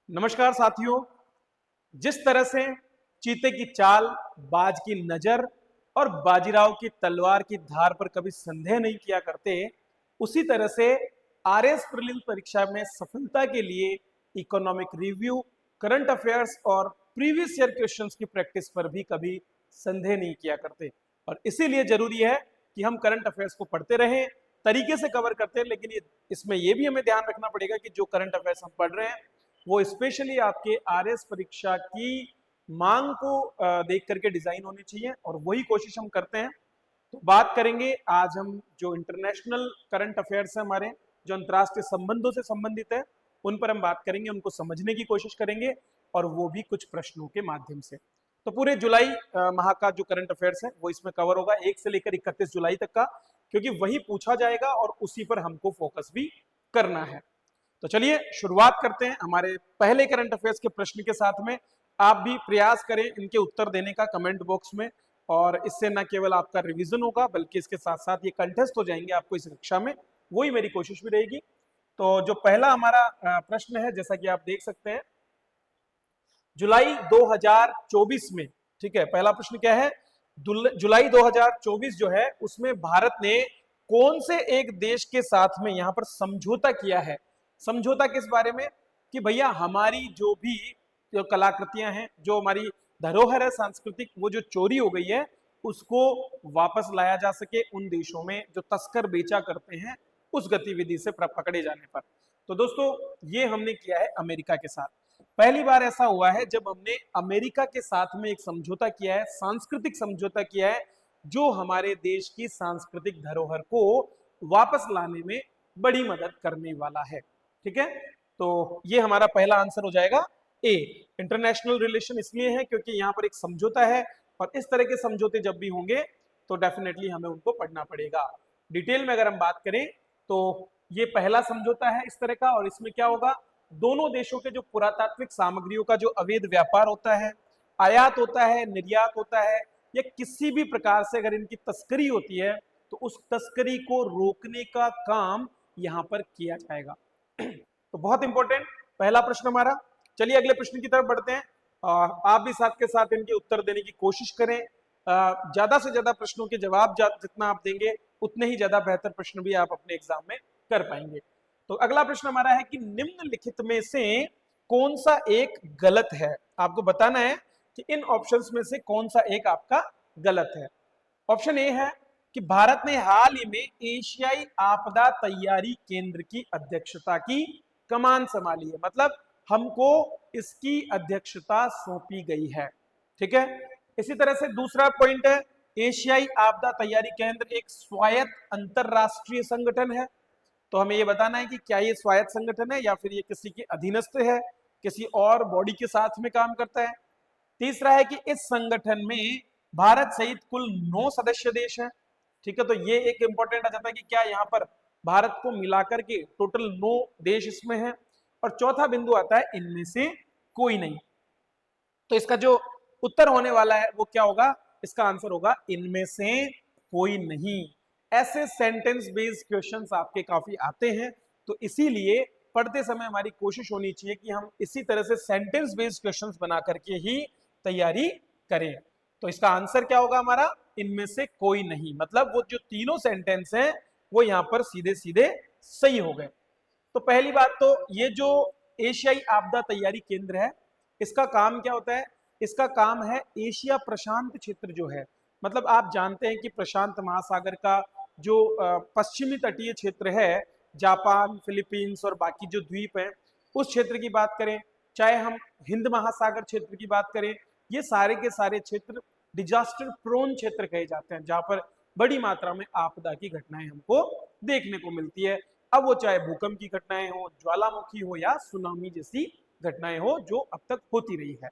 नमस्कार साथियों। जिस तरह से चीते की चाल, बाज की नजर और बाजीराव की तलवार की धार पर कभी संदेह नहीं किया करते, उसी तरह से आरएस प्रीलिम्स परीक्षा में सफलता के लिए इकोनॉमिक रिव्यू, करंट अफेयर्स और प्रीवियस ईयर क्वेश्चंस की प्रैक्टिस पर भी कभी संदेह नहीं किया करते। और इसीलिए जरूरी है कि हम करंट अफेयर्स को पढ़ते रहें, तरीके से कवर करते हैं। लेकिन इसमें यह भी हमें ध्यान रखना पड़ेगा कि जो करंट अफेयर्स हम पढ़ रहे हैं वो स्पेशली आपके आरएस परीक्षा की मांग को देख करके डिजाइन होनी चाहिए, और वही कोशिश हम करते हैं। तो बात करेंगे आज हम जो इंटरनेशनल करंट अफेयर्स है हमारे, जो अंतर्राष्ट्रीय संबंधों से संबंधित है, उन पर हम बात करेंगे, उनको समझने की कोशिश करेंगे, और वो भी कुछ प्रश्नों के माध्यम से। तो पूरे जुलाई माह का जो करंट अफेयर्स है वो इसमें कवर होगा, 1 से लेकर 31 जुलाई तक का, क्योंकि वही पूछा जाएगा और उसी पर हमको फोकस भी करना है। तो चलिए शुरुआत करते हैं हमारे पहले करंट अफेयर्स के प्रश्न के साथ में। आप भी प्रयास करें इनके उत्तर देने का कमेंट बॉक्स में, और इससे न केवल आपका रिवीजन होगा बल्कि इसके साथ साथ ये कंटेस्ट हो जाएंगे आपको इस कक्षा में, वही मेरी कोशिश भी रहेगी। तो जो पहला हमारा प्रश्न है, जैसा कि आप देख सकते हैं, जुलाई 2024 में, ठीक है, पहला प्रश्न क्या है, जुलाई 2024 जो है उसमें भारत ने कौन से एक देश के साथ में यहां पर समझौता किया है। समझौता किस बारे में, कि भैया हमारी जो भी जो कलाकृतियां हैं, जो हमारी धरोहर है सांस्कृतिक, वो जो चोरी हो गई है उसको वापस लाया जा सके उन देशों में जो तस्कर बेचा करते हैं उस गतिविधि से पकड़े जाने पर। तो दोस्तों ये हमने किया है अमेरिका के साथ। पहली बार ऐसा हुआ है जब हमने अमेरिका के साथ में एक समझौता किया है, सांस्कृतिक समझौता किया है, जो हमारे देश की सांस्कृतिक धरोहर को वापस लाने में बड़ी मदद करने वाला है। ठीक है, तो ये हमारा पहला आंसर हो जाएगा ए। इंटरनेशनल रिलेशन इसलिए है क्योंकि यहाँ पर एक समझौता है, और इस तरह के समझौते जब भी होंगे तो डेफिनेटली हमें उनको पढ़ना पड़ेगा। डिटेल में अगर हम बात करें तो ये पहला समझौता है इस तरह का, और इसमें क्या होगा, दोनों देशों के जो पुरातात्विक सामग्रियों का जो अवैध व्यापार होता है, आयात होता है, निर्यात होता है, या किसी भी प्रकार से अगर इनकी तस्करी होती है तो उस तस्करी को रोकने का काम यहां पर किया जाएगा। तो बहुत इंपॉर्टेंट पहला प्रश्न हमारा। चलिए अगले प्रश्न की तरफ बढ़ते हैं। आप भी साथ के साथ इनके उत्तर देने की कोशिश करें। ज्यादा से ज्यादा प्रश्नों के जवाब जितना आप देंगे उतने ही ज्यादा बेहतर प्रश्न भी आप अपने एग्जाम में कर पाएंगे। तो अगला प्रश्न हमारा है कि निम्नलिखित में से कौन सा एक गलत है। आपको बताना है कि इन ऑप्शंस में से कौन सा एक आपका गलत है। ऑप्शन ए है कि भारत ने हाल ही में एशियाई आपदा तैयारी केंद्र की अध्यक्षता की कमान संभाली है, मतलब हमको इसकी अध्यक्षता सौंपी गई है। ठीक है, इसी तरह से दूसरा पॉइंट है, एशियाई आपदा तैयारी केंद्र एक स्वायत्त अंतरराष्ट्रीय संगठन है। तो हमें यह बताना है कि क्या ये स्वायत्त संगठन है या फिर ये किसी के अधीनस्थ है, किसी और बॉडी के साथ में काम करता है। तीसरा है कि इस संगठन में भारत सहित कुल 9 सदस्य देश हैं। ठीक है, तो ये एक इंपॉर्टेंट आ जाता है कि क्या यहाँ पर भारत को मिलाकर के टोटल 9 देश इसमें हैं। और चौथा बिंदु आता है इनमें से कोई नहीं। तो इसका जो उत्तर होने वाला है वो क्या होगा, इसका आंसर होगा इनमें से कोई नहीं। ऐसे सेंटेंस बेस्ड क्वेश्चंस आपके काफी आते हैं, तो इसीलिए पढ़ते समय हमारी कोशिश होनी चाहिए कि हम इसी तरह से सेंटेंस बेस्ड क्वेश्चंस बना करके ही तैयारी करें। तो इसका आंसर क्या होगा हमारा, इनमें से कोई नहीं, मतलब वो जो तीनों सेंटेंस हैं वो यहां पर सीधे सीधे सही हो गए। तो पहली बात तो ये जो एशियाई आपदा तैयारी केंद्र है, इसका काम क्या होता है, इसका काम है एशिया प्रशांत क्षेत्र जो है, मतलब आप जानते हैं कि प्रशांत महासागर का जो पश्चिमी तटीय क्षेत्र है, जापान, फिलीपींस और बाकी जो द्वीप हैं, उस क्षेत्र की बात करें, चाहे हम हिंद महासागर क्षेत्र की बात करें, ये सारे के सारे क्षेत्र डिजास्टर प्रोन क्षेत्र कहे जाते हैं, जहां पर बड़ी मात्रा में आपदा की घटनाएं हमको देखने को मिलती है। अब वो चाहे भूकंप की घटनाएं हो, ज्वालामुखी हो, या सुनामी जैसी घटनाएं हो जो अब तक होती रही है।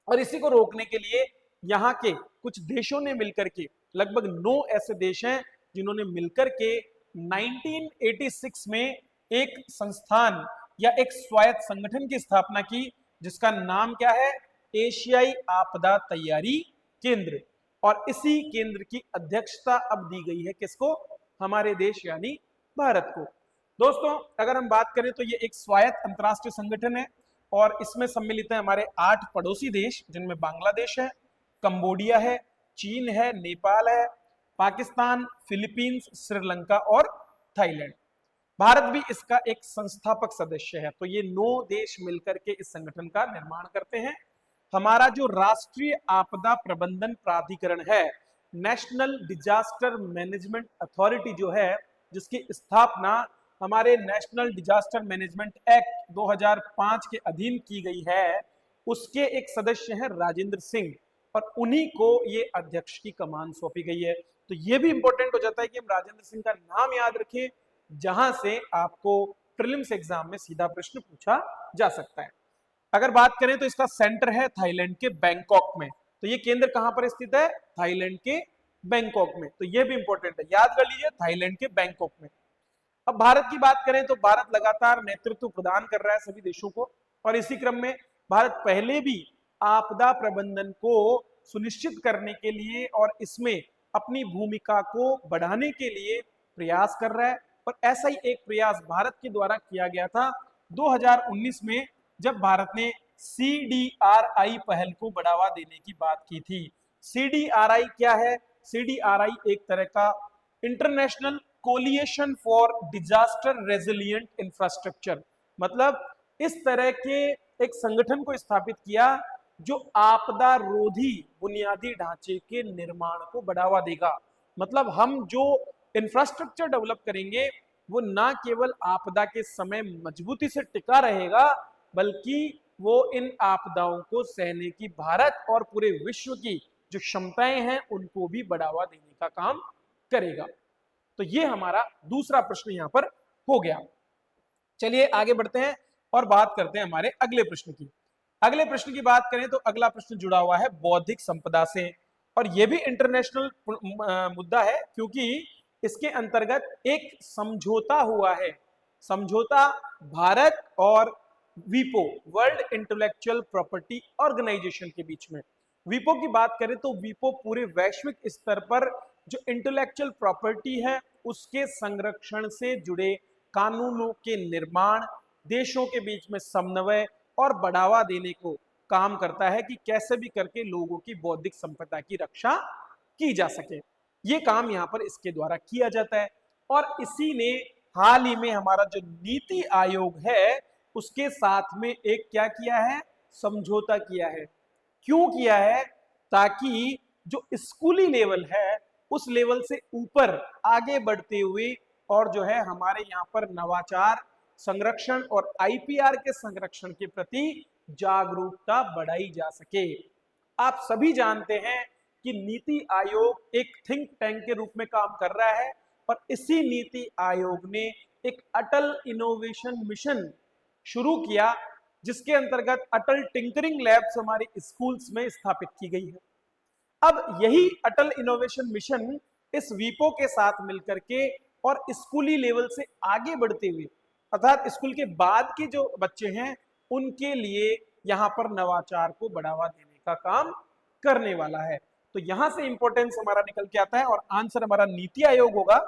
और इसी को रोकने के लिए यहाँ के कुछ देशों ने मिलकर के, लगभग 9 ऐसे देश हैं जिन्होंने मिलकर के 1986 में एक संस्थान या एक स्वायत्त संगठन की स्थापना की, जिसका नाम क्या है, एशियाई आपदा तैयारी केंद्र। और इसी केंद्र की अध्यक्षता अब दी गई है किसको, हमारे देश यानी भारत को। दोस्तों अगर हम बात करें तो ये एक स्वायत्त अंतरराष्ट्रीय संगठन है, और इसमें सम्मिलित है हमारे 8 पड़ोसी देश, जिनमें बांग्लादेश है, कंबोडिया है, चीन है, नेपाल है, पाकिस्तान, फिलीपींस, श्रीलंका और थाईलैंड। भारत भी इसका एक संस्थापक सदस्य है। तो ये 9 देश मिलकर के इस संगठन का निर्माण करते हैं। हमारा जो राष्ट्रीय आपदा प्रबंधन प्राधिकरण है, नेशनल डिजास्टर मैनेजमेंट अथॉरिटी जो है, जिसकी स्थापना हमारे नेशनल डिजास्टर मैनेजमेंट एक्ट 2005 के अधीन की गई है, उसके एक सदस्य हैं राजेंद्र सिंह, और उन्हीं को ये अध्यक्ष की कमान सौंपी गई है। तो ये भी इंपॉर्टेंट हो जाता है कि हम राजेंद्र सिंह का नाम याद रखें, जहां से आपको प्रीलिम्स एग्जाम में सीधा प्रश्न पूछा जा सकता है। अगर बात करें तो इसका सेंटर है थाईलैंड के बैंकॉक में। तो ये केंद्र कहां पर स्थित है? थाईलैंड के बैंकॉक में। तो ये भी इंपॉर्टेंट है, याद कर लीजिए, थाईलैंड के बैंकॉक में। अब भारत की बात करें तो भारत लगातार नेतृत्व प्रदान कर रहा है सभी देशों को, और इसी क्रम में भारत पहले भी आपदा प्रबंधन को सुनिश्चित करने के लिए और इसमें अपनी भूमिका को बढ़ाने के लिए प्रयास कर रहा है। और ऐसा ही एक प्रयास भारत के द्वारा किया गया था 2019 में, जब भारत ने CDRI पहल को बढ़ावा देने की बात की थी। CDRI क्या है? CDRI एक तरह का international coalition for disaster resilient infrastructure, मतलब इस तरह के एक संगठन को स्थापित किया जो आपदा रोधी बुनियादी ढांचे के निर्माण को बढ़ावा देगा। मतलब हम जो इंफ्रास्ट्रक्चर डेवलप करेंगे वो ना केवल आपदा के समय मजबूती से टिका रहेगा, बल्कि वो इन आपदाओं को सहने की भारत और पूरे विश्व की जो क्षमताएं हैं उनको भी बढ़ावा देने का काम करेगा। तो ये हमारा दूसरा प्रश्न यहां पर हो गया। चलिए आगे बढ़ते हैं और बात करते हैं हमारे अगले प्रश्न की। अगले प्रश्न की बात करें तो अगला प्रश्न जुड़ा हुआ है बौद्धिक संपदा से, और यह भी इंटरनेशनल मुद्दा है, क्योंकि इसके अंतर्गत एक समझौता हुआ है, समझौता भारत और वीपो, वर्ल्ड इंटेलेक्चुअल प्रॉपर्टी ऑर्गेनाइजेशन के बीच में। वीपो की बात करें तो वीपो पूरे वैश्विक स्तर पर जो इंटेलेक्चुअल प्रॉपर्टी है उसके संरक्षण से जुड़े कानूनों के निर्माण, देशों के बीच में समन्वय और बढ़ावा देने को काम करता है कि कैसे भी करके लोगों की बौद्धिक संपदा की रक्षा की जा सके। ये काम यहाँ पर इसके द्वारा किया जाता है। और इसी ने हाल ही में हमारा जो नीति आयोग है उसके साथ में एक क्या किया है? समझौता किया है। क्यों किया है? ताकि जो स्कूली लेवल है उस लेवल से ऊपर आगे बढ़ते हुए और जो है हमारे यहाँ पर नवाचार, संरक्षण और IPR के संरक्षण के प्रति जागरूकता बढ़ाई जा सके। आप सभी जानते हैं कि नीति आयोग एक थिंक टैंक के रूप में काम कर रहा है, और इसी नीति आयोग ने एक अटल इनोवेशन मिशन शुरू किया, जिसके अंतर्गत अटल टिंकरिंग लैब्स हमारे स्कूल्स में स्थापित की गई है। अब यही अटल इनोवेशन मिशन इस वीपो के साथ मिलकर के और स्कूली लेवल से आगे बढ़ते हुए, अर्थात स्कूल के बाद के जो बच्चे हैं उनके लिए यहाँ पर नवाचार को बढ़ावा देने का काम करने वाला है। तो यहां से इंपॉर्टेंस हमारा निकल के आता है और आंसर हमारा नीति आयोग होगा।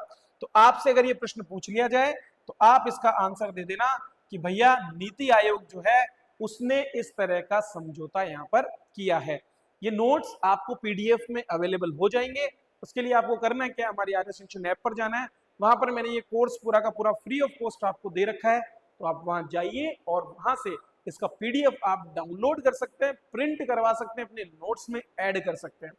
तो आपसे अगर ये प्रश्न पूछ लिया जाए तो आप इसका आंसर दे देना कि भैया नीति आयोग जो है उसने इस तरह का समझौता यहाँ पर किया है। ये नोट्स आपको PDF में अवेलेबल हो जाएंगे। उसके लिए आपको करना है क्या? हमारी आर्य शिक्षण ऐप पर जाना है, वहां पर मैंने ये कोर्स पूरा का पूरा फ्री ऑफ कॉस्ट आपको दे रखा है। तो आप वहां जाइए और वहां से इसका PDF आप डाउनलोड कर सकते हैं, प्रिंट करवा सकते हैं, अपने नोट्स में ऐड कर सकते हैं।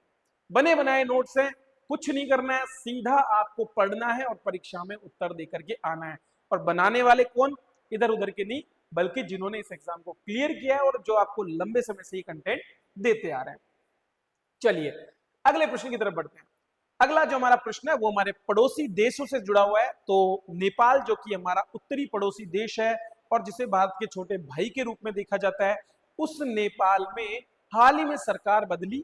बने बनाए नोट्स हैं, कुछ नहीं करना है, सीधा आपको पढ़ना है और परीक्षा में उत्तर दे करके आना है। और बनाने वाले कौन? इधर उधर के नहीं, बल्कि जिन्होंने इस एग्जाम को क्लियर किया है और जो आपको लंबे समय से ये कंटेंट देते आ रहे हैं। चलिए अगले प्रश्न की तरफ बढ़ते हैं। अगला जो हमारा प्रश्न है वो हमारे पड़ोसी देशों से जुड़ा हुआ है। तो नेपाल जो कि हमारा उत्तरी पड़ोसी देश है और जिसे भारत के छोटे भाई के रूप में देखा जाता है, उस नेपाल में हाल ही में सरकार बदली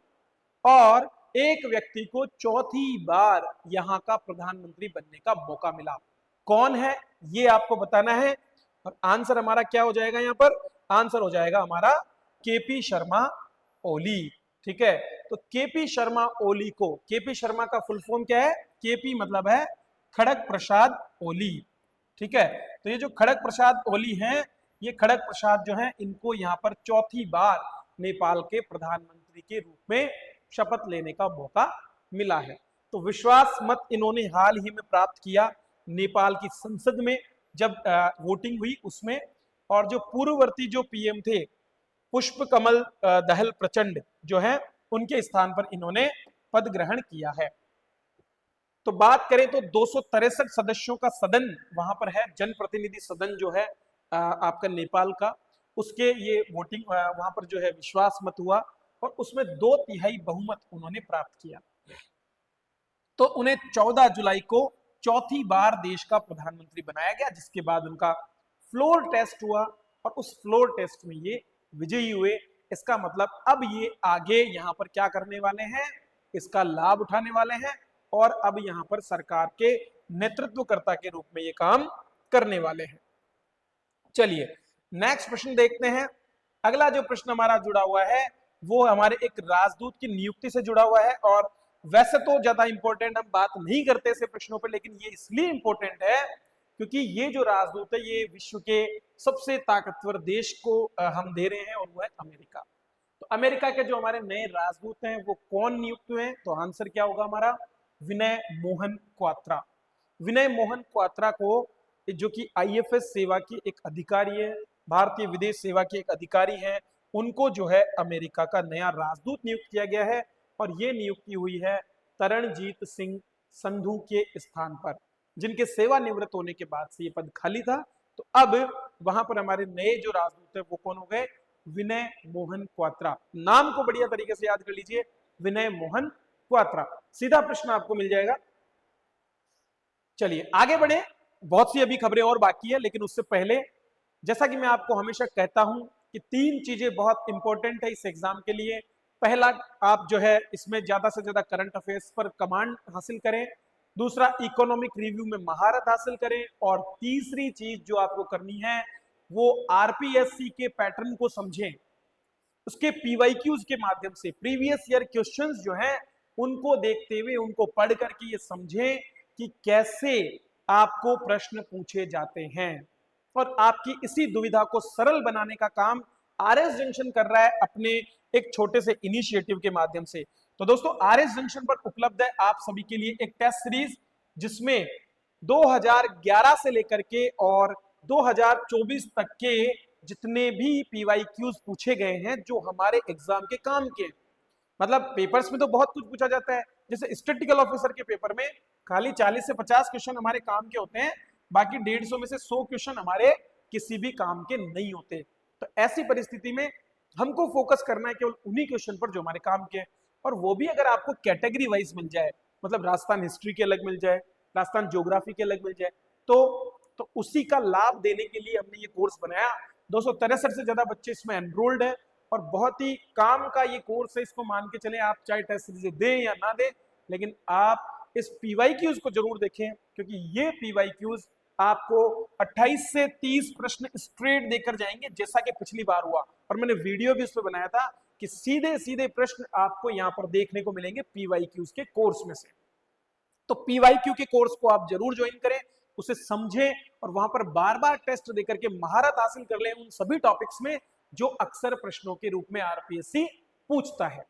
और एक व्यक्ति को चौथी बार यहाँ का प्रधानमंत्री बनने का मौका मिला। कौन है ये आपको बताना है, और आंसर हमारा क्या हो जाएगा? यहाँ पर आंसर हो जाएगा हमारा KP शर्मा ओली। ठीक है, तो KP शर्मा ओली को, KP शर्मा का फुल फॉर्म क्या है? KP मतलब है खड़ग प्रसाद ओली। ठीक है, तो ये जो खड़ग प्रसाद ओली हैं ये खड़ग प्रसाद जो है इनको यहाँ पर चौथी बार नेपाल के प्रधानमंत्री के रूप में शपथ लेने का मौका मिला है। तो विश्वास मत इन्होंने हाल ही में प्राप्त किया नेपाल की संसद में, जब वोटिंग हुई उसमें, और जो पूर्ववर्ती जो पीएम थे पुष्प कमल दहल प्रचंड जो है उनके स्थान पर इन्होंने पद ग्रहण किया है। तो बात करें तो 263 सदस्यों का सदन वहां पर है, जनप्रतिनिधि सदन जो है आपका नेपाल का, उसके ये वोटिंग वहां पर जो है विश्वास मत हुआ और उसमें 2/3 बहुमत उन्होंने प्राप्त किया। तो उन्हें 14 जुलाई को चौथी बार देश का प्रधानमंत्री बनाया गया, जिसके बाद उनका फ्लोर टेस्ट हुआ और उस फ्लोर टेस्ट में ये विजयी हुए। इसका मतलब अब ये आगे यहाँ पर क्या करने वाले हैं, इसका लाभ उठाने वाले हैं और अब यहाँ पर सरकार के नेतृत्वकर्ता के रूप में ये काम करने वाले हैं। चलिए नेक्स्ट प्रश्न देखते हैं। अगला जो प्रश्न हमारा जुड़ा हुआ है वो हमारे एक राजदूत की नियुक्ति से जुड़ा हुआ है, और वैसे तो ज्यादा इंपॉर्टेंट हम बात नहीं करते ऐसे प्रश्नों पर, लेकिन ये इसलिए इंपॉर्टेंट है क्योंकि ये जो राजदूत है ये विश्व के सबसे ताकतवर देश को हम दे रहे हैं और वो है अमेरिका। तो अमेरिका के जो हमारे नए राजदूत हैं वो कौन नियुक्त हुए हैं, तो आंसर क्या होगा हमारा, विनय मोहन क्वात्रा। विनय मोहन क्वात्रा को, जो कि आईएफएस सेवा की एक अधिकारी है, भारतीय विदेश सेवा के एक अधिकारी हैं, उनको जो है अमेरिका का नया राजदूत नियुक्त किया गया है और ये नियुक्ति हुई है तरणजीत सिंह संधू के स्थान पर, जिनके सेवानिवृत्त होने के बाद से ये पद खाली था। तो अब वहां पर हमारे नए जो राजदूत है वो कौन हो गए, विनय मोहन क्वात्रा। नाम को बढ़िया तरीके से याद कर लीजिए, विनय मोहन क्वात्रा, सीधा प्रश्न आपको मिल जाएगा। चलिए आगे बढ़े, बहुत सी अभी खबरें और बाकी है, लेकिन उससे पहले जैसा कि मैं आपको हमेशा कहता हूं कि 3 चीजें बहुत इंपॉर्टेंट है इस एग्जाम के लिए। पहला, आप जो है इसमें ज्यादा से ज्यादा करंट अफेयर्स पर कमांड हासिल करें। दूसरा, इकोनॉमिक रिव्यू में महारत हासिल करें। और तीसरी चीज जो आपको करनी है वो आरपीएससी के पैटर्न को समझें, उसके पीवाईक्यूज के माध्यम से प्रीवियस ईयर क्वेश्चंस जो हैं उनको देखते हुए उनको पढ़ करके ये समझें कि कैसे आपको प्रश्न पूछे जाते हैं, और आपकी इसी दुविधा को सरल बनाने का काम आरएस जंक्शन कर रहा है अपने एक छोटे से इनिशिएटिव के माध्यम से। तो दोस्तों आरएस जंक्शन पर उपलब्ध है आप सभी के लिए एक टेस्ट सीरीज, जिसमें 2011 से लेकर के और 2024 तक के जितने भी पीवाईक्यूज पूछे गए हैं जो हमारे एग्जाम के काम के, मतलब पेपर्स में तो बहुत कुछ पूछा जाता है, जैसे स्टैटिस्टिकल ऑफिसर के पेपर में खाली 40 से 50 क्वेश्चन हमारे काम के होते हैं, बाकी 150 में से 100 क्वेश्चन हमारे किसी भी काम के नहीं होते। तो ऐसी परिस्थिति में हमको फोकस करना है केवल उन्हीं क्वेश्चन पर जो हमारे काम के हैं, और वो भी अगर आपको कैटेगरी वाइज मिल जाए, मतलब राजस्थान हिस्ट्री के अलग मिल जाए, राजस्थान ज्योग्राफी के अलग मिल जाए, तो उसी का लाभ देने के लिए हमने ये कोर्स बनाया। 263 से ज्यादा बच्चे इसमें एनरोल्ड है और बहुत ही काम का ये कोर्स है। इसको मान के चले, आप चाहे टेस्ट सीरीज दें या ना दें, लेकिन आप इस पीवाईक्यूज को जरूर देखें, क्योंकि ये पीवाईक्यूज आपको 28 से 30 प्रश्न स्ट्रेट देकर जाएंगे, जैसा कि पिछली बार हुआ, और मैंने वीडियो भी उस पर बनाया था कि सीधे सीधे प्रश्न आपको यहाँ पर देखने को मिलेंगे पीवाईक्यूज के कोर्स में से। तो पीवाईक्यू के कोर्स को आप जरूर ज्वाइन करें, उसे समझें और वहां पर बार बार टेस्ट देकर के महारत हासिल कर लें उन सभी टॉपिक्स में जो अक्सर प्रश्नों के रूप में आरपीएससी पूछता है।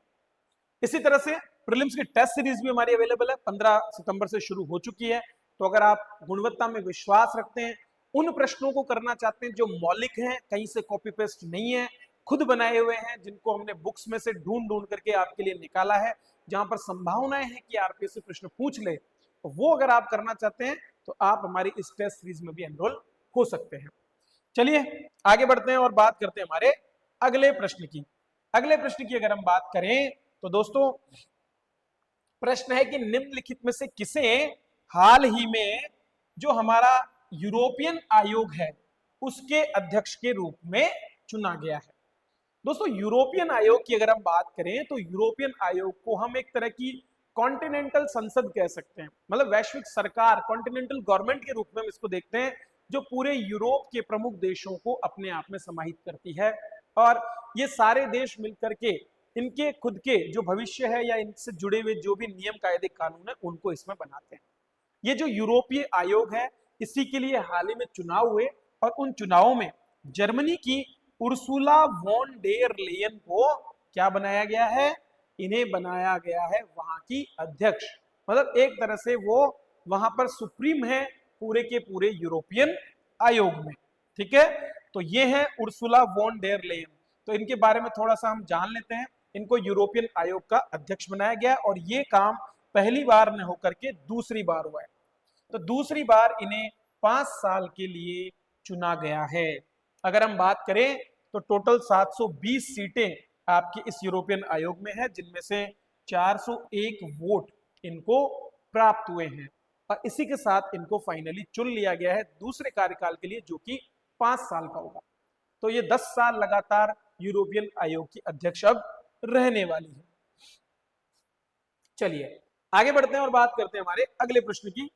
इसी तरह से प्रीलिम्स की टेस्ट सीरीज भी हमारी अवेलेबल है, 15 सितंबर से शुरू हो चुकी है। तो अगर आप गुणवत्ता में विश्वास रखते हैं, उन प्रश्नों को करना चाहते हैं जो मौलिक हैं, कहीं से कॉपी पेस्ट नहीं है, खुद बनाए हुए हैं, जिनको हमने बुक्स में से ढूंढ ढूंढ करके आपके लिए निकाला है, जहां पर संभावनाएं हैं कि आरपीएससी प्रश्न पूछ ले, तो वो अगर आप करना चाहते हैं तो आप हमारी इस टेस्ट सीरीज में भी एनरोल हो सकते हैं। चलिए आगे बढ़ते हैं और बात करते हैं हमारे अगले प्रश्न की। अगले प्रश्न की अगर हम बात करें तो दोस्तों प्रश्न है कि निम्नलिखित में से किसे हाल ही में जो हमारा यूरोपियन आयोग है उसके अध्यक्ष के रूप में चुना गया है। दोस्तों यूरोपियन आयोग की अगर हम बात करें तो यूरोपियन आयोग को हम एक तरह की कॉन्टिनेंटल संसद कह सकते हैं, मतलब वैश्विक सरकार, कॉन्टिनेंटल गवर्नमेंट के रूप में हम इसको देखते हैं, जो पूरे यूरोप के प्रमुख देशों को अपने आप में समाहित करती है, और ये सारे देश मिलकर के इनके खुद के जो भविष्य है या इनसे जुड़े हुए जो भी नियम कायदे कानून है उनको इसमें बनाते हैं। ये जो यूरोपीय आयोग है इसी के लिए हाल ही में चुनाव हुए और उन चुनावों में जर्मनी की उर्सुला वॉन डेर लेयन को क्या बनाया गया है? इन्हें बनाया गया है वहां की अध्यक्ष। मतलब एक तरह से वो वहां पर सुप्रीम है पूरे के पूरे यूरोपियन आयोग में। ठीक है, तो ये है उर्सुला वॉन डेर लेयन। तो इनके बारे में थोड़ा सा हम जान लेते हैं। इनको यूरोपियन आयोग का अध्यक्ष बनाया गया और ये काम पहली बार न होकर के दूसरी बार हुआ है। तो दूसरी बार इन्हें 5 साल के लिए चुना गया है। अगर हम बात करें तो टोटल 720 सीटें आपके इस यूरोपियन आयोग में है, जिनमें से 401 वोट इनको प्राप्त हुए हैं और इसी के साथ इनको फाइनली चुन लिया गया है दूसरे कार्यकाल के लिए, जो कि 5 साल का होगा। तो ये 10 साल लगातार यूरोपियन आयोग की अध्यक्ष अब रहने वाली है। चलिए आगे बढ़ते हैं और बात करते हैं हमारे अगले प्रश्न की।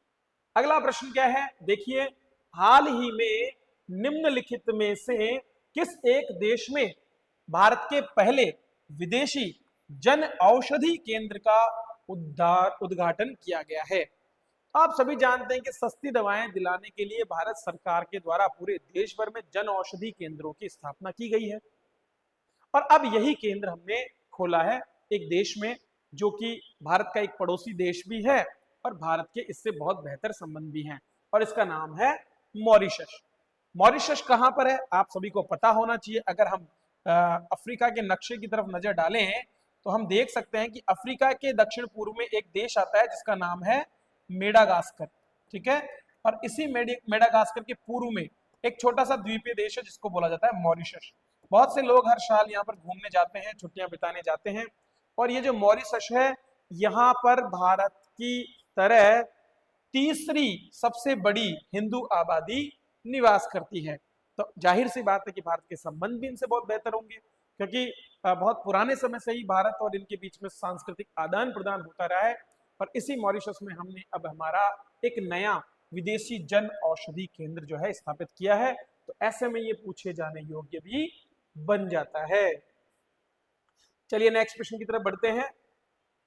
अगला प्रश्न क्या है? देखिए, हाल ही में निम्नलिखित में से किस एक देश में भारत के पहले विदेशी जन औषधि केंद्र का उद्घाटन किया गया है? आप सभी जानते हैं कि सस्ती दवाएं दिलाने के लिए भारत सरकार के द्वारा पूरे देश भर में जन औषधि केंद्रों की स्थापना की गई है और अब यही केंद्र हमने खोला है एक देश में, जो कि भारत का एक पड़ोसी देश भी है और भारत के इससे बहुत बेहतर संबंध भी हैं, और इसका नाम है मॉरिशस। मॉरिशस कहां पर है आप सभी को पता होना चाहिए। अगर हम अफ्रीका के नक्शे की तरफ नजर डालें तो हम देख सकते हैं कि अफ्रीका के दक्षिण पूर्व में एक देश आता है जिसका नाम है मेडागास्कर। ठीक है, और इसी मेडागास्कर के पूर्व में एक छोटा सा द्वीपीय देश है जिसको बोला जाता है मॉरिशस। बहुत से लोग हर साल यहाँ पर घूमने जाते हैं, छुट्टियां बिताने जाते हैं, और ये जो मॉरिशस है यहाँ पर भारत की तरह तीसरी सबसे बड़ी हिंदू आबादी निवास करती है। तो जाहिर सी बात है कि भारत के संबंध भी इनसे बहुत बेहतर होंगे, क्योंकि बहुत पुराने समय से ही भारत और इनके बीच में सांस्कृतिक आदान प्रदान होता रहा है। और इसी मॉरिशस में हमने अब हमारा एक नया विदेशी जन औषधि केंद्र जो है स्थापित किया है, तो ऐसे में ये पूछे जाने योग्य भी बन जाता है। चलिए नेक्स्ट प्रश्न की तरफ बढ़ते हैं।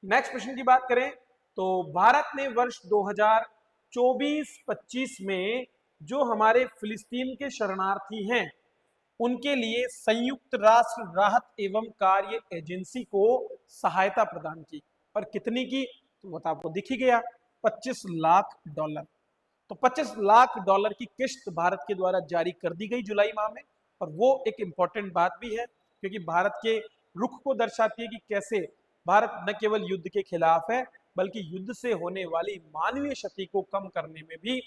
नेक्स्ट प्रश्न की बात करें तो भारत ने वर्ष 2024-25 में जो हमारे फिलिस्तीन के शरणार्थी हैं उनके लिए संयुक्त राष्ट्र राहत एवं कार्य एजेंसी को सहायता प्रदान की, और कितनी की? तो वो तो आपको दिख ही गया, $25 लाख। तो $25 लाख की किस्त भारत के द्वारा जारी कर दी गई जुलाई माह में, और वो एक इंपॉर्टेंट बात भी है क्योंकि भारत के रुख को दर्शाती है कि कैसे भारत न केवल युद्ध के खिलाफ है बल्कि युद्ध से होने वाली मानवीय क्षति को कम करने में भी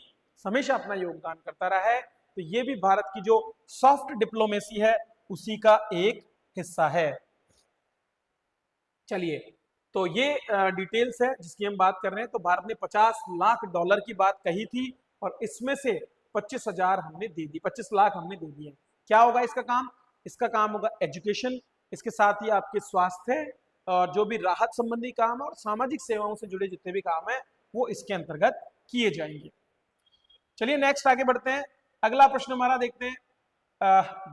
हमेशा अपना योगदान करता रहा है। तो ये भी भारत की जो सॉफ्ट डिप्लोमेसी है उसी का एक हिस्सा है। चलिए, तो ये डिटेल्स है जिसकी हम बात कर रहे हैं। तो भारत ने $50 लाख की बात कही थी और इसमें से 25,000 हमने दे दी, 25 लाख हमने दे दिए। क्या होगा इसका काम? इसका काम होगा एजुकेशन, इसके साथ ही आपके स्वास्थ्य और जो भी राहत संबंधी काम और सामाजिक सेवाओं से जुड़े जितने भी काम है वो इसके अंतर्गत किए जाएंगे। चलिए नेक्स्ट आगे बढ़ते हैं। अगला प्रश्न हमारा देखते हैं,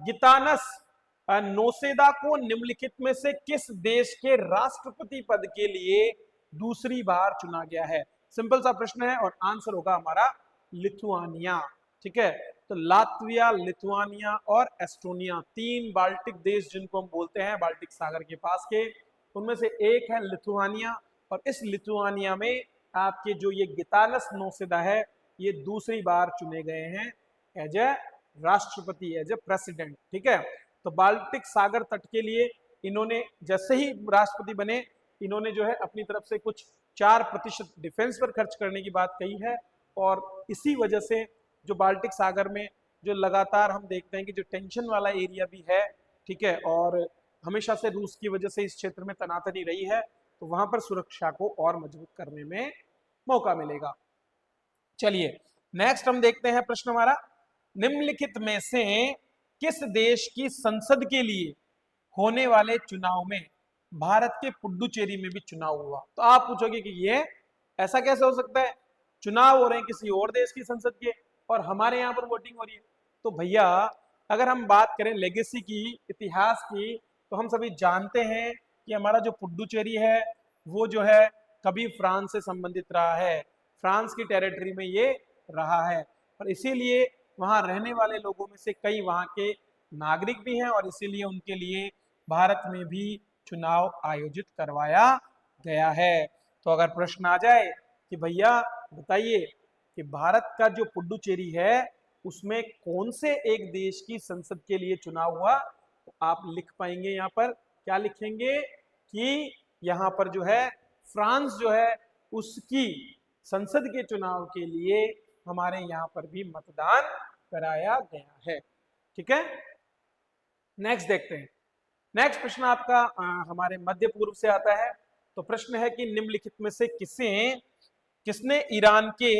गितानस नौसेदा को निम्नलिखित में से किस देश के राष्ट्रपति पद के लिए दूसरी बार चुना गया है? सिंपल सा प्रश्न है और आंसर होगा हमारा लिथुआनिया। ठीक है, तो लात्विया, लिथुआनिया और एस्टोनिया, 3 बाल्टिक देश जिनको हम बोलते हैं बाल्टिक सागर के पास के, उनमें से एक है लिथुआनिया। और इस लिथुआनिया में आपके जो ये गितानस नौसेदा है ये दूसरी बार चुने गए हैं एज ए राष्ट्रपति, एज ए प्रेसिडेंट। ठीक है, तो बाल्टिक सागर तट के लिए इन्होंने जैसे ही राष्ट्रपति बने इन्होंने जो है अपनी तरफ से कुछ 4% डिफेंस पर खर्च करने की बात कही है, और इसी वजह से जो बाल्टिक सागर में जो लगातार हम देखते हैं कि जो टेंशन वाला एरिया भी है, ठीक है, और हमेशा से रूस की वजह से इस क्षेत्र में तनातनी रही है, तो वहां पर सुरक्षा को और मजबूत करने में मौका मिलेगा। चलिए नेक्स्ट हम देखते हैं प्रश्न हमारा, निम्नलिखित में से किस देश की संसद के लिए होने वाले चुनाव में भारत के पुडुचेरी में भी चुनाव हुआ? तो आप पूछोगे कि ये ऐसा कैसे हो सकता है, चुनाव हो रहे हैं किसी और देश की संसद के और हमारे यहाँ पर वोटिंग हो रही है? तो भैया अगर हम बात करें लेगेसी की, इतिहास की, तो हम सभी जानते हैं कि हमारा जो पुडुचेरी है वो जो है कभी फ्रांस से संबंधित रहा है, फ्रांस की टेरिटरी में ये रहा है, और इसीलिए वहां रहने वाले लोगों में से कई वहां के नागरिक भी हैं और इसीलिए उनके लिए भारत में भी चुनाव आयोजित करवाया गया है। तो अगर प्रश्न आ जाए कि भैया बताइए कि भारत का जो पुडुचेरी है उसमें कौन से एक देश की संसद के लिए चुनाव हुआ, तो आप लिख पाएंगे यहाँ पर क्या लिखेंगे कि यहाँ पर जो है फ्रांस जो है उसकी संसद के चुनाव के लिए हमारे यहाँ पर भी मतदान कराया गया है। ठीक है, नेक्स्ट देखते हैं। नेक्स्ट प्रश्न आपका हमारे मध्य पूर्व से आता है। तो प्रश्न है कि निम्नलिखित में से किसने ईरान के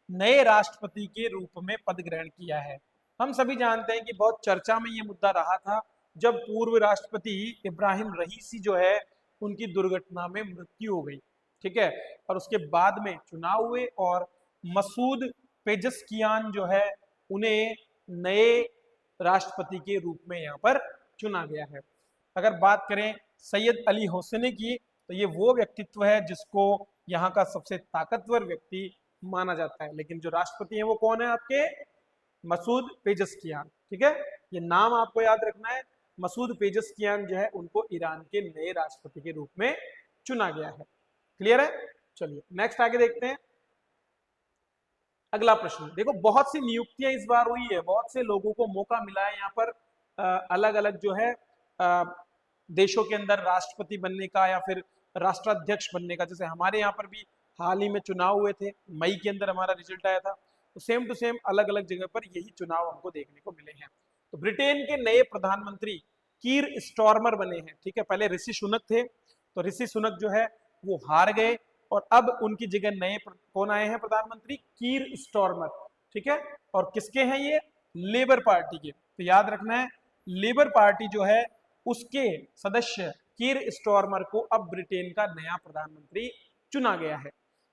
नए राष्ट्रपति के रूप में पद ग्रहण किया है। हम सभी जानते हैं कि बहुत चर्चा में ये मुद्दा रहा था जब पूर्व राष्ट्रपति इब्राहिम रईसी जो है उनकी दुर्घटना में मृत्यु हो गई। ठीक है, और उसके बाद में चुनाव हुए और मसूद पेजस्कियान जो है उन्हें नए राष्ट्रपति के रूप में यहाँ पर चुना गया है। अगर बात करें सैयद अली होसैनी की, तो ये वो व्यक्तित्व है जिसको यहाँ का सबसे ताकतवर व्यक्ति माना जाता है, लेकिन जो राष्ट्रपति है वो कौन है आपके, मसूद पेजस्कियान। ठीक है, ये नाम आपको याद रखना है, मसूद पेजस्कियान जो है उनको ईरान के नए राष्ट्रपति के रूप में चुना गया है। क्लियर है, चलिए नेक्स्ट आगे देखते हैं। अगला प्रश्न देखो, बहुत सी नियुक्तियां इस बार हुई है, बहुत से लोगों को मौका मिला है यहाँ पर अलग अलग जो है देशों के अंदर राष्ट्रपति बनने का या फिर राष्ट्राध्यक्ष बनने का। जैसे हमारे यहाँ पर भी हाल ही में चुनाव हुए थे, मई के अंदर हमारा रिजल्ट आया था, तो सेम टू सेम अलग अलग जगह पर यही चुनाव हमको देखने को मिले हैं। तो ब्रिटेन के नए प्रधानमंत्री कीर स्टॉर्मर बने हैं। ठीक है, पहले ऋषि सुनक थे, तो ऋषि सुनक जो है वो हार गए और अब उनकी जगह नए कौन आए हैं प्रधानमंत्री, कीर स्टॉर्मर। ठीक है, और किसके हैं ये, लेबर पार्टी के। तो याद रखना है लेबर पार्टी जो है उसके सदस्य कीर स्टॉर्मर को अब ब्रिटेन का नया प्रधानमंत्री चुना गया है।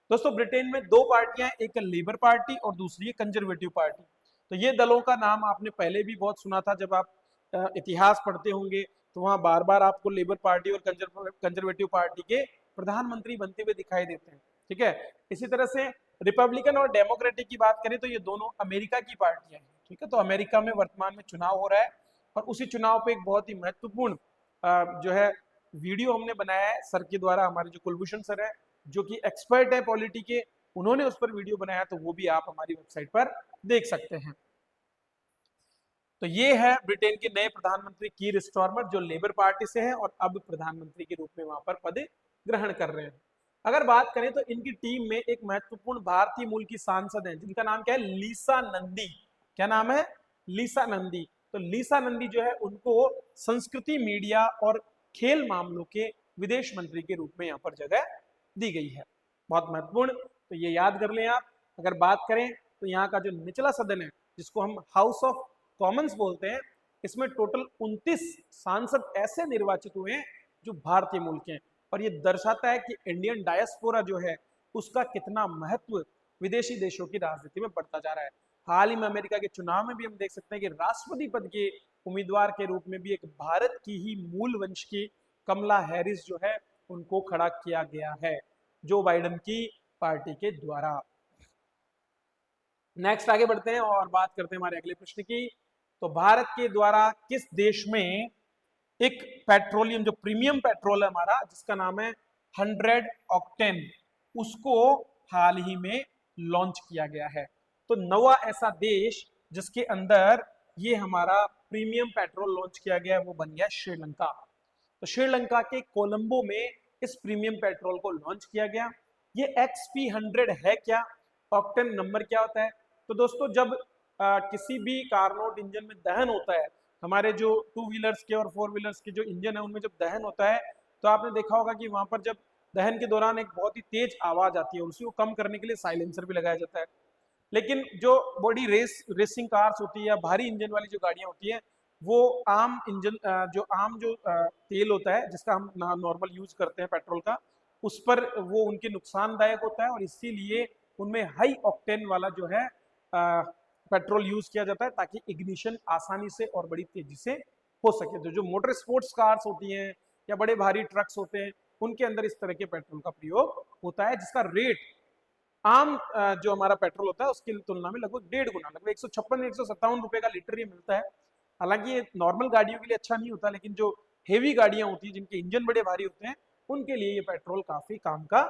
दोस्तों ब्रिटेन में दो पार्टियां, एक लेबर पार्टी और दूसरी है कंजर्वेटिव पार्टी। तो ये दलों का नाम आपने पहले भी बहुत सुना था, जब आप इतिहास पढ़ते होंगे तो वहां बार बार आपको लेबर पार्टी और कंजर्वेटिव पार्टी के प्रधानमंत्री बनते हुए दिखाई देते हैं। ठीक है, इसी तरह से रिपब्लिकन और डेमोक्रेटिक की बात करें तो ये दोनों अमेरिका की पार्टियां हैं। ठीक है, तो अमेरिका में वर्तमान में चुनाव हो रहा है और उसी चुनाव पे एक बहुत ही महत्वपूर्ण जो है वीडियो हमने बनाया है सर के द्वारा, हमारे जो कुलभूषण सर है जो कि एक्सपर्ट है पॉलिटी के, उन्होंने उस पर वीडियो बनाया, तो वो भी आप हमारी वेबसाइट पर देख सकते हैं। तो ये है ब्रिटेन के नए प्रधानमंत्री कीर स्टारमर जो लेबर पार्टी से है और अब प्रधानमंत्री के रूप में वहां पर पद ग्रहण कर रहे हैं। अगर बात करें तो इनकी टीम में एक महत्वपूर्ण भारतीय मूल की सांसद है जिनका नाम क्या है, लीसा नंदी। क्या नाम है, लीसा नंदी। तो लीसा नंदी जो है उनको संस्कृति, मीडिया और खेल मामलों के विदेश मंत्री के रूप में यहाँ पर जगह दी गई है। बहुत महत्वपूर्ण, तो ये याद कर लें आप। अगर बात करें तो यहाँ का जो निचला सदन है जिसको हम हाउस ऑफ कॉमन्स बोलते हैं, इसमें टोटल 29 सांसद ऐसे निर्वाचित हुए हैं जो भारतीय मूल के हैं, और ये दर्शाता है कि इंडियन डायस्पोरा जो है उसका कितना महत्व विदेशी देशों की राजनीति में बढ़ता जा रहा है। हाल ही में अमेरिका के चुनाव में भी हम देख सकते हैं कि राष्ट्रपति पद के उम्मीदवार के रूप में भी एक भारत की ही मूल वंश की कमला हैरिस जो है उनको खड़ा किया गया है जो बाइडेन की पार्टी के द्वारा। नेक्स्ट आगे बढ़ते हैं और बात करते हैं हमारे अगले प्रश्न की। तो भारत के द्वारा किस देश में एक पेट्रोलियम जो प्रीमियम पेट्रोल है हमारा जिसका नाम है 100 ऑक्टेन, उसको हाल ही में लॉन्च किया गया है। तो नवा ऐसा देश जिसके अंदर ये हमारा प्रीमियम पेट्रोल लॉन्च किया गया है वो बन गया श्रीलंका। तो श्रीलंका के कोलंबो में इस प्रीमियम पेट्रोल को लॉन्च किया गया। ये XP100 है क्या, ऑक्टेन नंबर क्या होता है। तो दोस्तों जब किसी भी कारनोट इंजन में दहन होता है, हमारे जो 2 व्हीलर्स के और 4 व्हीलर्स के जो इंजन है उनमें जब दहन होता है तो आपने देखा होगा कि वहां पर जब दहन के दौरान एक बहुत ही तेज आवाज आती है, उसी को कम करने के लिए साइलेंसर भी लगाया जाता है। लेकिन जो बॉडी रेसिंग कार्स होती है या भारी इंजन वाली जो गाड़ियां होती है वो आम इंजन जो तेल होता है जिसका हम नॉर्मल यूज करते हैं पेट्रोल का, उस पर वो उनके नुकसानदायक होता है और इसीलिए उनमें हाई ऑक्टेन वाला जो है पेट्रोल यूज किया जाता है ताकि इग्निशन आसानी से और बड़ी तेजी से हो सके। तो जो मोटर स्पोर्ट्स कार्स होती हैं या बड़े भारी ट्रक्स होते हैं उनके अंदर इस तरह के पेट्रोल का प्रयोग होता है जिसका रेट आम जो हमारा पेट्रोल होता है उसकी तुलना में लगभग 1.5 गुना, लगभग 156-157 रुपए का लीटर ये मिलता है। हालांकि ये नॉर्मल गाड़ियों के लिए अच्छा नहीं होता, लेकिन जो हेवी गाड़ियां होती हैं जिनके इंजन बड़े भारी होते हैं उनके लिए ये पेट्रोल काफी काम का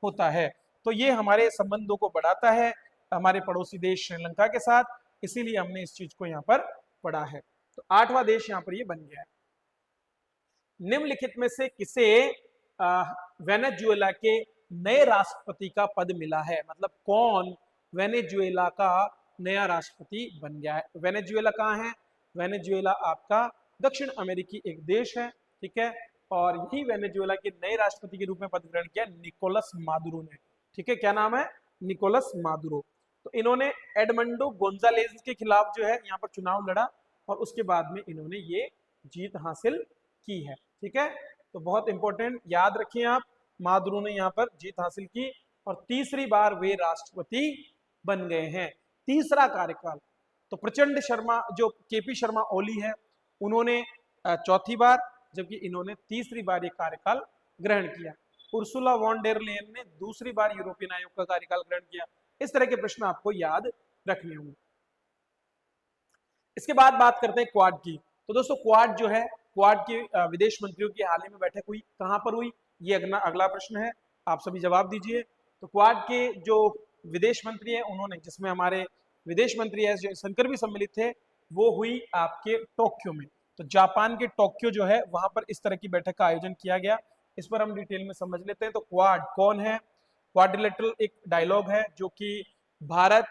होता है। तो ये हमारे संबंधों को बढ़ाता है हमारे पड़ोसी देश श्रीलंका के साथ, इसीलिए हमने इस चीज को यहाँ पर पढ़ा है। तो 8वां देश यहाँ पर ये बन गया है। निम्नलिखित में से किसे वेनेजुएला के नए राष्ट्रपति का पद मिला है, मतलब कौन वेनेजुएला का नया राष्ट्रपति बन गया है। वेनेजुएला कहाँ है? वेनेजुएला आपका दक्षिण अमेरिकी एक देश है, ठीक है। और यही वेनेजुएला के नए राष्ट्रपति के रूप में पद ग्रहण किया निकोलस मादुरो ने, ठीक है। क्या नाम है? Nicolas Maduro. तो इन्होंने एडमंडो गोंजालेज के खिलाफ जो है यहाँ पर चुनाव लड़ा और उसके बाद में इन्होंने ये जीत हासिल की है, ठीक है। तो बहुत इंपॉर्टेंट, याद रखिए आप, मादुरो ने यहाँ पर जीत हासिल की और तीसरी बार वे राष्ट्रपति बन गए हैं। तीसरा कार्यकाल, तो प्रचंड शर्मा जो केपी शर्मा ओली है उन्होंने चौथी बार, जबकि इन्होंने तीसरी बार ये कार्यकाल ग्रहण किया। उर्सुला वॉन डेर लेयन ने दूसरी बार यूरोपियन आयोग का कार्यकाल ग्रहण किया। इस तरह के प्रश्न आपको याद रखने होंगे। इसके बाद बात करते हैं क्वाड की। तो दोस्तों क्वाड जो है, क्वाड की विदेश मंत्रियों की हाल ही में बैठक हुई, कहां पर हुई? ये अगला प्रश्न है, आप सभी जवाब दीजिए। तो क्वाड के जो विदेश मंत्री हैं उन्होंने, जिसमें हमारे विदेश मंत्री एस जयशंकर भी सम्मिलित थे, वो हुई आपके टोक्यो में। तो जापान के टोक्यो जो है वहां पर इस तरह की बैठक का आयोजन किया गया। इस पर हम डिटेल में समझ लेते हैं। तो क्वाड कौन है? क्वाड्रिलेटरल एक डायलॉग है जो कि भारत,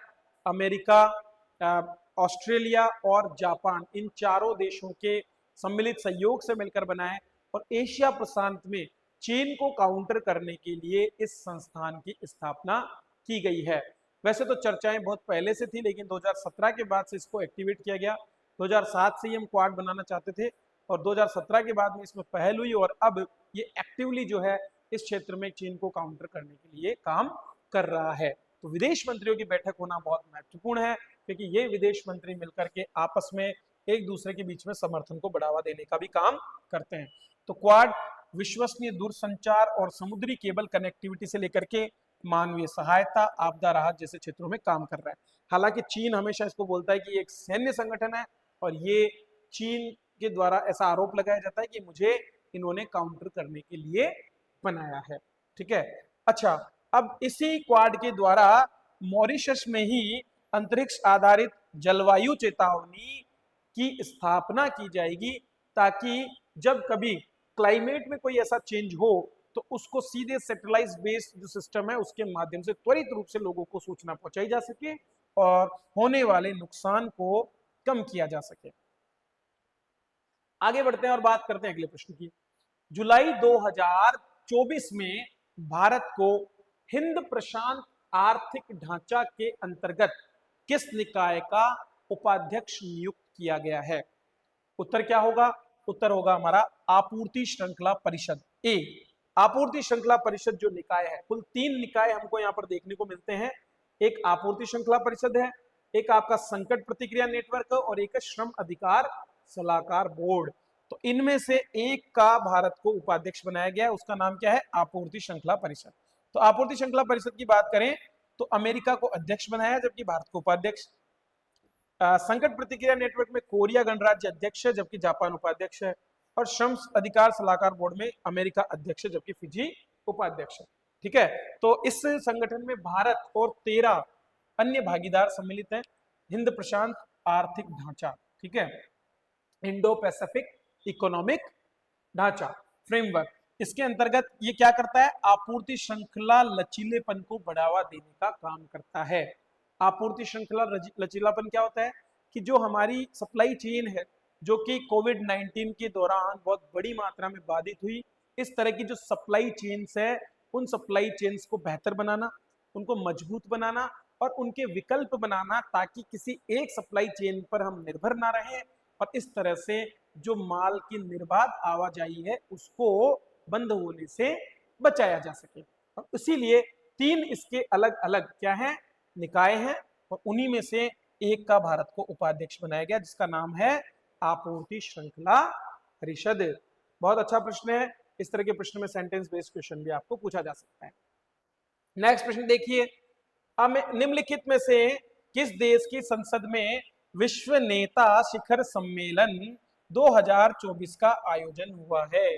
अमेरिका, ऑस्ट्रेलिया और जापान, इन चारों देशों के सम्मिलित सहयोग से मिलकर बना है और एशिया प्रशांत में चीन को काउंटर करने के लिए इस संस्थान की स्थापना की गई है। वैसे तो चर्चाएं बहुत पहले से थी, लेकिन 2017 के बाद से इसको एक्टिवेट किया गया। 2007 से ही हम क्वाड बनाना चाहते थे और 2017 के बाद में इसमें पहल हुई और अब ये एक्टिवली जो है इस क्षेत्र में चीन को काउंटर करने के लिए काम कर रहा है। तो विदेश मंत्रियों की बैठक होना बहुत महत्वपूर्ण है, क्योंकि ये विदेश मंत्री मिलकर के आपस में एक दूसरे के बीच में समर्थन को बढ़ावा देने का भी काम करते हैं। तो क्वाड विश्वसनीय दूरसंचार और समुद्री केबल कनेक्टिविटी से लेकर के मानवीय सहायता, आपदा राहत जैसे क्षेत्रों में काम कर रहा है। हालांकि चीन हमेशा इसको बोलता है कि ये एक सैन्य संगठन है और ये चीन के द्वारा ऐसा आरोप लगाया जाता है कि मुझे इन्होंने काउंटर करने के लिए बनाया है, ठीक है। अच्छा, अब इसी क्वाड के द्वारा मॉरिशस में ही अंतरिक्ष आधारित जलवायु चेतावनी की स्थापना की जाएगी, ताकि जब कभी क्लाइमेट में कोई ऐसा चेंज हो तो उसको सीधे सैटेलाइट बेस्ड जो सिस्टम है उसके माध्यम से त्वरित रूप से लोगों को सूचना पहुंचाई जा सके और होने वाले नुकसान को कम किया जा सके। आगे बढ़ते हैं और बात करते हैं अगले प्रश्न की। जुलाई 2024 में भारत को हिंद प्रशांत आर्थिक ढांचा के अंतर्गत किस निकाय का उपाध्यक्ष नियुक्त किया गया है? उत्तर क्या होगा? उत्तर होगा हमारा आपूर्ति श्रृंखला परिषद। ए, आपूर्ति श्रृंखला परिषद जो निकाय है, कुल 3 निकाय हमको यहाँ पर देखने को मिलते हैं। एक आपूर्ति श्रृंखला परिषद है, एक आपका संकट प्रतिक्रिया नेटवर्क और एक श्रम अधिकार सलाहकार बोर्ड। तो इनमें से एक का भारत को उपाध्यक्ष बनाया गया है, उसका नाम क्या है? आपूर्ति श्रृंखला परिषद। तो आपूर्ति श्रृंखला परिषद की बात करें तो अमेरिका को अध्यक्ष बनाया जबकि भारत को उपाध्यक्ष। संकट प्रतिक्रिया नेटवर्क में कोरिया गणराज्य अध्यक्ष है जबकि जापान उपाध्यक्ष है और श्रम अधिकार सलाहकार बोर्ड में अमेरिका अध्यक्ष है जबकि फिजी उपाध्यक्ष है, ठीक है। तो इस संगठन में भारत और 13 अन्य भागीदार सम्मिलित हैं। हिंद प्रशांत आर्थिक ढांचा, ठीक है, इंडो पैसिफिक इकोनॉमिक ढांचा फ्रेमवर्क, इसके अंतर्गत ये क्या करता है? आपूर्ति श्रृंखला लचीलेपन को बढ़ावा देने का काम करता है। आपूर्ति श्रृंखला लचीलापन क्या होता है कि जो हमारी सप्लाई चेन है जो कि कोविड-19 के दौरान बहुत बड़ी मात्रा में बाधित हुई, इस तरह की जो सप्लाई चेन्स है उन सप्लाई चेन्स को बेहतर बनाना, उनको मजबूत बनाना और उनके विकल्प बनाना, ताकि किसी एक सप्लाई चेन पर हम निर्भर ना रहें और इस तरह से जो माल की निर्बाध आवाजाही है उसको बंद होने से बचाया जा सके। और इसीलिए 3 इसके अलग अलग क्या है? निकाय हैं और उन्हीं में से एक का भारत को उपाध्यक्ष बनाया गया जिसका नाम है आपूर्ति श्रृंखला परिषद। बहुत अच्छा प्रश्न है। इस तरह के प्रश्न में सेंटेंस बेस्ड क्वेश्चन भी आपको पूछा जा सकता है। नेक्स्ट प्रश्न देखिए, निम्नलिखित में से किस देश की संसद में विश्व नेता शिखर सम्मेलन 2024 का आयोजन हुआ है।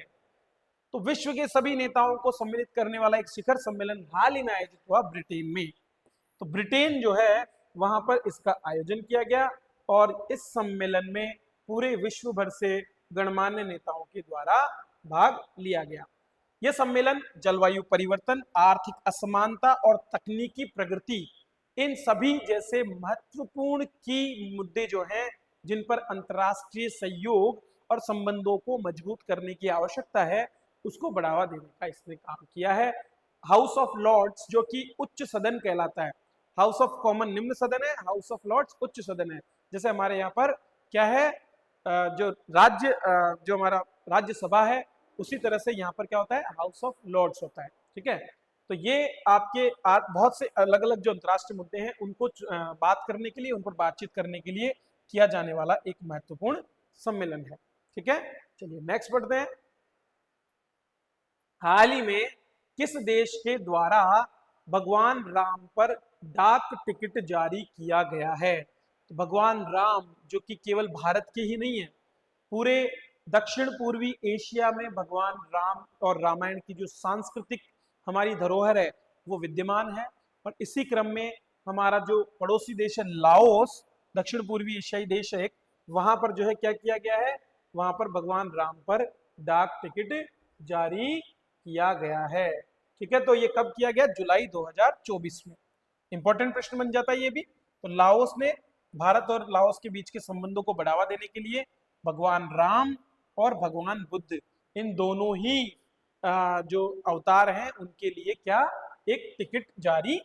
तो विश्व के सभी नेताओं को सम्मिलित करने वाला एक शिखर सम्मेलन हाल ही में आयोजित हुआ ब्रिटेन में। तो ब्रिटेन जो है वहां पर इसका आयोजन किया गया और इस सम्मेलन में पूरे विश्व भर से गणमान्य नेताओं के द्वारा भाग लिया गया। यह सम्मेलन जलवायु परिवर्तन, आर्थिक असमानता और तकनीकी प्रगति, इन सभी जैसे महत्वपूर्ण की मुद्दे जो हैं जिन पर अंतर्राष्ट्रीय सहयोग और संबंधों को मजबूत करने की आवश्यकता है, उसको बढ़ावा देने का इसने काम किया है। हाउस ऑफ लॉर्ड्स जो कि उच्च सदन कहलाता है, हाउस ऑफ कॉमन निम्न सदन है, हाउस ऑफ लॉर्ड्स उच्च सदन है। जैसे हमारे यहाँ पर क्या है, जो हमारा राज्यसभा है, उसी तरह से यहाँ पर क्या होता है, हाउस ऑफ लॉर्ड्स होता है। ठीक है, तो ये आपके बहुत से अलग अलग जो अंतर्राष्ट्रीय मुद्दे हैं उनको बात करने के लिए, उन पर बातचीत करने के लिए किया जाने वाला एक महत्वपूर्ण सम्मेलन है। ठीक है, चलिए नेक्स्ट बढ़ते हैं। हाल ही में किस देश के द्वारा भगवान राम पर डाक टिकट जारी किया गया है? तो भगवान राम जो कि केवल भारत के ही नहीं है, पूरे दक्षिण पूर्वी एशिया में भगवान राम और रामायण की जो सांस्कृतिक हमारी धरोहर है वो विद्यमान है। और इसी क्रम में हमारा जो पड़ोसी देश है लाओस, दक्षिण पूर्वी एशियाई देश है, वहां पर जो है क्या किया गया है, वहां पर भगवान राम पर डाक टिकट जारी किया गया है। ठीक है, तो ये कब किया गया? जुलाई 2024 में। इंपॉर्टेंट प्रश्न बन जाता है ये भी। तो लाओस ने भारत और लाओस के बीच के संबंधों को बढ़ावा देने के लिए भगवान राम और भगवान बुद्ध, इन दोनों ही जो अवतार हैं उनके लिए क्या एक टिकट जारी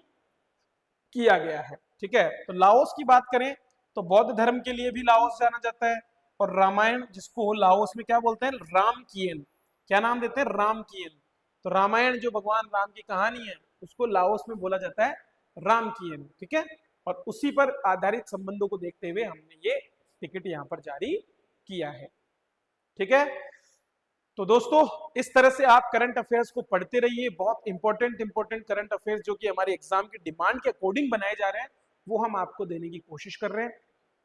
किया गया है। ठीक है, तो लाओस की बात करें तो बौद्ध धर्म के लिए भी लाओस जाना जाता है। और रामायण जिसको लाओस में क्या बोलते हैं, राम कियन, क्या नाम देते हैं, राम कियन। तो रामायण जो भगवान राम की कहानी है उसको लाओस में बोला जाता है राम कियन। ठीक है, और उसी पर आधारित संबंधों को देखते हुए हमने ये टिकट यहाँ पर जारी किया है। ठीक है, तो दोस्तों इस तरह से आप करंट अफेयर्स को पढ़ते रहिए। बहुत इंपॉर्टेंट करंट अफेयर्स जो कि हमारे एग्जाम की डिमांड के अकॉर्डिंग बनाए जा रहे हैं वो हम आपको देने की कोशिश कर रहे हैं।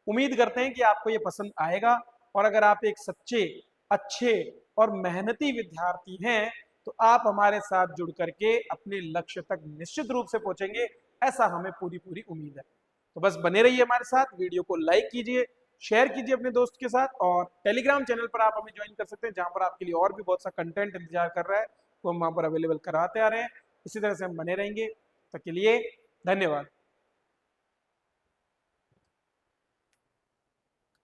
उम्मीद करते हैं कि आपको ये पसंद आएगा। और अगर आप एक सच्चे, अच्छे और मेहनती विद्यार्थी हैं तो आप हमारे साथ जुड़ करके अपने लक्ष्य तक निश्चित रूप से पहुंचेंगे, ऐसा हमें पूरी उम्मीद है। तो बस बने रहिए हमारे साथ, वीडियो को लाइक कीजिए, शेयर कीजिए अपने दोस्त के साथ, और टेलीग्राम चैनल पर आप हमें ज्वाइन कर सकते हैं जहां पर आपके लिए और भी बहुत सा कंटेंट इंतजार कर रहा है, वो हम वहां पर अवेलेबल कराते आ रहे हैं। इसी तरह से हम बने रहेंगे। तब के लिए धन्यवाद।